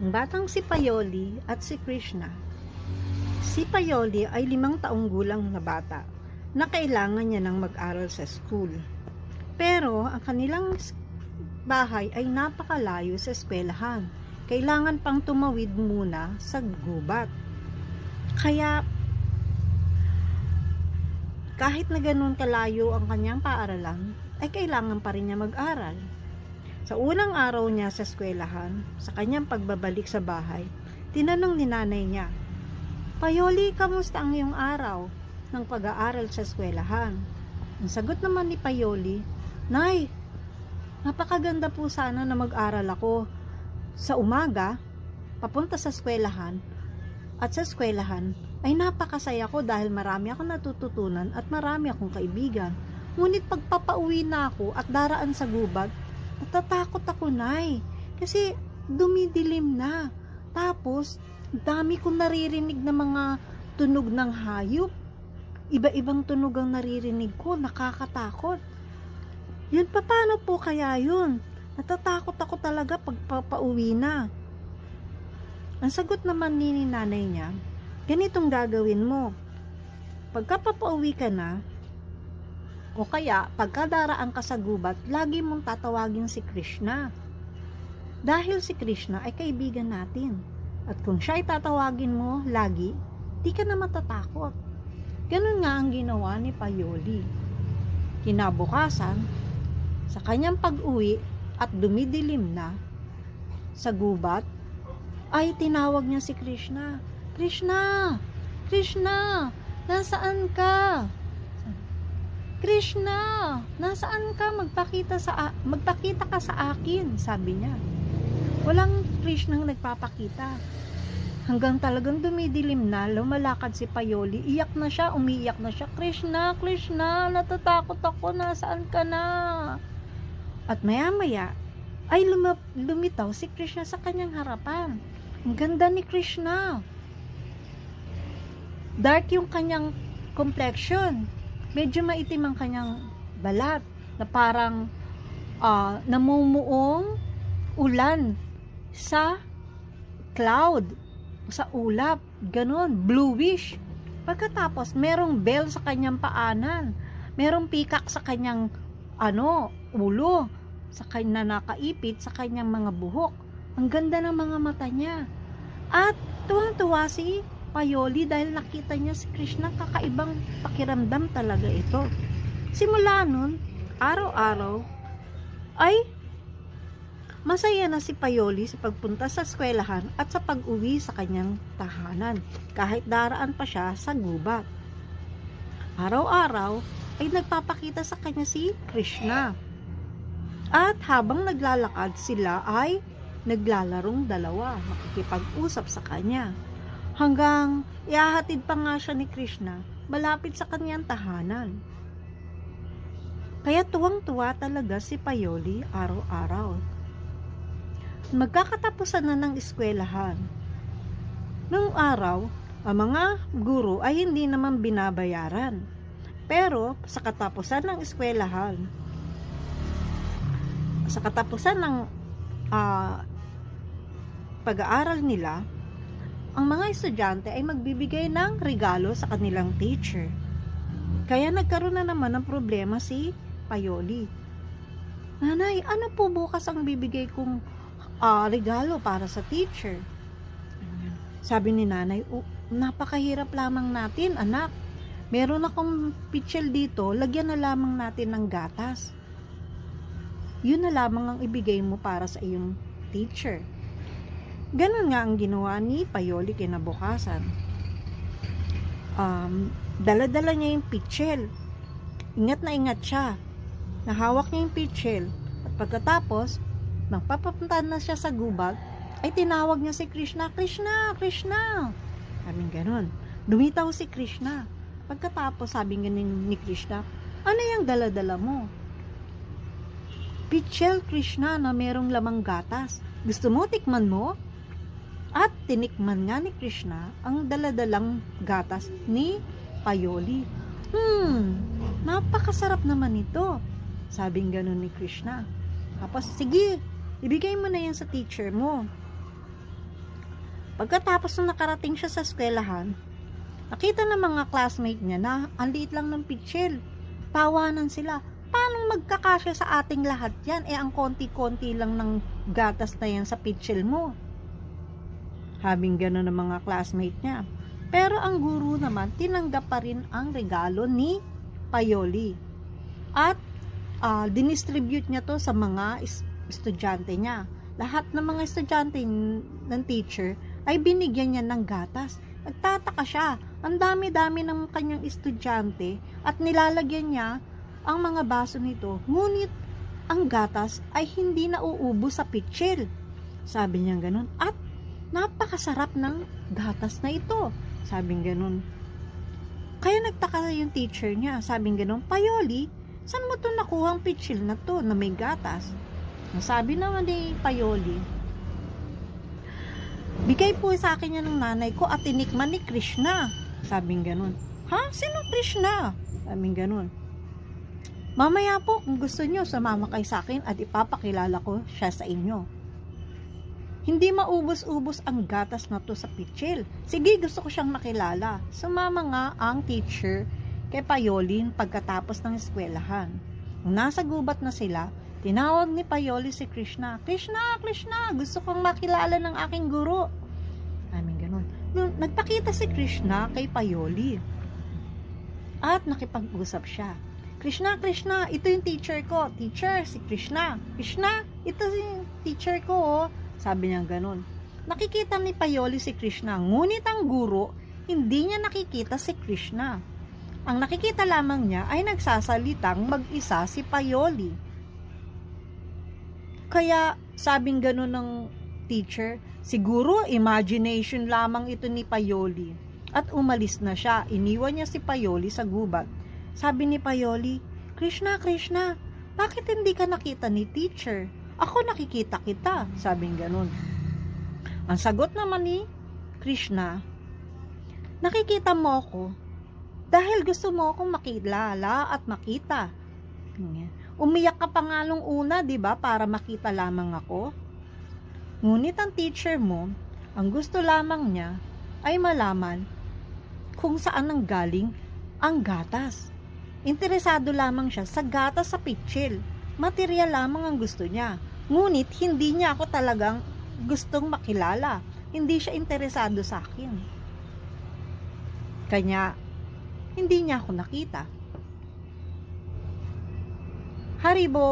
Ang batang si Payoli at si Krishna. Si Payoli ay 5 taong gulang na bata na kailangan niya ng mag-aral sa school. Pero ang kanilang bahay ay napakalayo sa eskwelahan. Kailangan pang tumawid muna sa gubat. Kaya kahit na ganun kalayo ang kanyang paaralan, ay kailangan pa rin niya mag-aral. Sa unang araw niya sa eskwelahan, sa kanyang pagbabalik sa bahay, tinanong ni nanay niya, "Payoli, kamusta ang iyong araw ng pag-aaral sa eskwelahan?" Ang sagot naman ni Payoli, "Nay, napakaganda po sana na mag-aral ako sa umaga, papunta sa eskwelahan, at sa eskwelahan ay napakasaya ko dahil marami akong natututunan at marami akong kaibigan. Ngunit pagpapauwi na ako at daraan sa gubat, natatakot ako, Nay, kasi dumidilim na. Tapos, dami kong naririnig na mga tunog ng hayop. Iba-ibang tunog ang naririnig ko, nakakatakot. Yun, paano po kaya yun? Natatakot ako talaga pagpapauwi na." Ang sagot naman ni nanay niya, "Ganitong gagawin mo. Pagkapapauwi ka na, o kaya pagkadaraan ka sa gubat, lagi mong tatawagin si Krishna. Dahil si Krishna ay kaibigan natin. At kung siya ay tatawagin mo lagi, di ka na matatakot." Ganun nga ang ginawa ni Payoli. Kinabukasan, sa kanyang pag-uwi at dumidilim na sa gubat, ay tinawag niya si Krishna. "Krishna! Krishna! Nasaan ka? Krishna! Nasaan ka? Magpakita ka sa akin," sabi niya. Walang Krishnang nagpapakita. Hanggang talagang dumidilim na, lumalakad si Payoli. Iyak na siya, umiiyak na siya. "Krishna! Krishna! Natatakot ako, nasaan ka na?" At maya-maya ay lumitaw si Krishna sa kanyang harapan. Ang ganda ni Krishna. Dark yung kanyang complexion. Medyo maitim ang kanyang balat na parang namumuong ulan sa cloud, sa ulap, ganun, bluish. Pagkatapos, merong bell sa kanyang paanan, merong pikak sa kanyang ulo, sa kanya nakaipit sa kanyang mga buhok. Ang ganda ng mga mata niya. At tuwang-tuwa si Payoli dahil nakita niya si Krishna. Kakaibang pakiramdam talaga ito. Simula nun, araw-araw ay masaya na si Payoli sa pagpunta sa eskwelahan at sa pag-uwi sa kanyang tahanan, kahit daraan pa siya sa gubat. Araw-araw ay nagpapakita sa kanya si Krishna. At habang naglalakad sila ay naglalarong dalawa, makikipag-usap sa kanya. Hanggang ihahatid pa nga siya ni Krishna malapit sa kanyang tahanan. Kaya tuwang-tuwa talaga si Payoli araw-araw. Magkakatapusan na ng eskwelahan. Noong araw, ang mga guro ay hindi naman binabayaran. Pero sa katapusan ng eskwelahan, sa katapusan ng pag-aaral nila, ang mga estudyante ay magbibigay ng regalo sa kanilang teacher. Kaya nagkaroon na naman ng problema si Payoli. "Nanay, ano po bukas ang bibigay kong regalo para sa teacher?" Sabi ni nanay, "Napakahirap lamang natin, anak. Meron akong pitchel dito, lagyan na lamang natin ng gatas. Yun na lamang ang ibigay mo para sa iyong teacher." Ganun nga ang ginawa ni Payoli kinabukasan. Dala-dala niya yung pitchel. Ingat na ingat siya. Nahawak niya yung pitchel. At pagkatapos, magpapapunta na siya sa gubat, ay tinawag niya si Krishna. "Krishna! Krishna!" Sabi ganun. Lumitaw si Krishna. Pagkatapos, sabi ganun ni Krishna, "Ano yung dala-dala mo?" "Pitchel, Krishna, na merong lamang gatas. Gusto mo, tikman mo?" At tinikman nga ni Krishna ang daladalang gatas ni Payoli. Napakasarap naman ito," sabing ganun ni Krishna. Tapos, "Sige, ibigay mo na yan sa teacher mo." Pagkatapos nung nakarating siya sa eskwelahan, nakita ng mga classmate niya na ang liit lang ng pitsil. Tawanan sila. Paano magkakasya sa ating lahat yan? Ang konti-konti lang ng gatas na yan sa pitsil mo. Habing gano'n ng mga classmate niya. Pero ang guro naman, tinanggap pa rin ang regalo ni Paioli. At dinistribute niya to sa mga estudyante niya. Lahat ng mga estudyante ng teacher ay binigyan niya ng gatas. Nagtataka siya. Ang dami-dami ng kanyang estudyante at nilalagyan niya ang mga baso nito. Ngunit ang gatas ay hindi nauubos sa pitsil. Sabi niya ganun. At napakasarap ng gatas na ito. Sabing ganun. Kaya nagtaka yung teacher niya. Sabing ganun, Paioli, saan mo to nakuha ang pitsil na to na may gatas? Sabi naman ni Paioli, bigay po sa akin yan ng nanay ko at tinikman ni Krishna. Sabing ganun. Ha? Sino Krishna? Sabing ganun. Mamaya po, kung gusto nyo, sumama kayo sa akin at ipapakilala ko siya sa inyo. Hindi maubos-ubos ang gatas na to sa pitsil. Sige, gusto ko siyang makilala. Sumama nga ang teacher kay Paioli pagkatapos ng eskwelahan. Nung nasa gubat na sila, tinawag ni Paioli si Krishna. Krishna, gusto kong makilala ng aking guro. Aming ganun. Nagpakita si Krishna kay Paioli. At nakipag-usap siya. Krishna, ito yung teacher ko. Teacher, si Krishna. Krishna, ito yung teacher ko, oh. Sabi niya ganun. Nakikita ni Paioli si Krishna. Ngunit ang guro, hindi niya nakikita si Krishna. Ang nakikita lamang niya ay nagsasalitang mag-isa si Paioli. Kaya sabing ganun ng teacher, siguro imagination lamang ito ni Paioli. At umalis na siya. Iniwan niya si Paioli sa gubat. Sabi ni Paioli, Krishna, bakit hindi ka nakita ni teacher? Ako nakikita kita. Sabing ganun. Ang sagot naman ni Krishna, nakikita mo ako dahil gusto mo akong makilala at makita. Umiyak ka pa nga nung una, di ba, para makita lamang ako? Ngunit ang teacher mo, ang gusto lamang niya ay malaman kung saan nanggaling ang gatas. Interesado lamang siya sa gatas sa pitsil. Material lamang ang gusto niya. Ngunit hindi niya ako talagang gustong makilala. Hindi siya interesado sa akin. Kanya, hindi niya ako nakita. Haribo!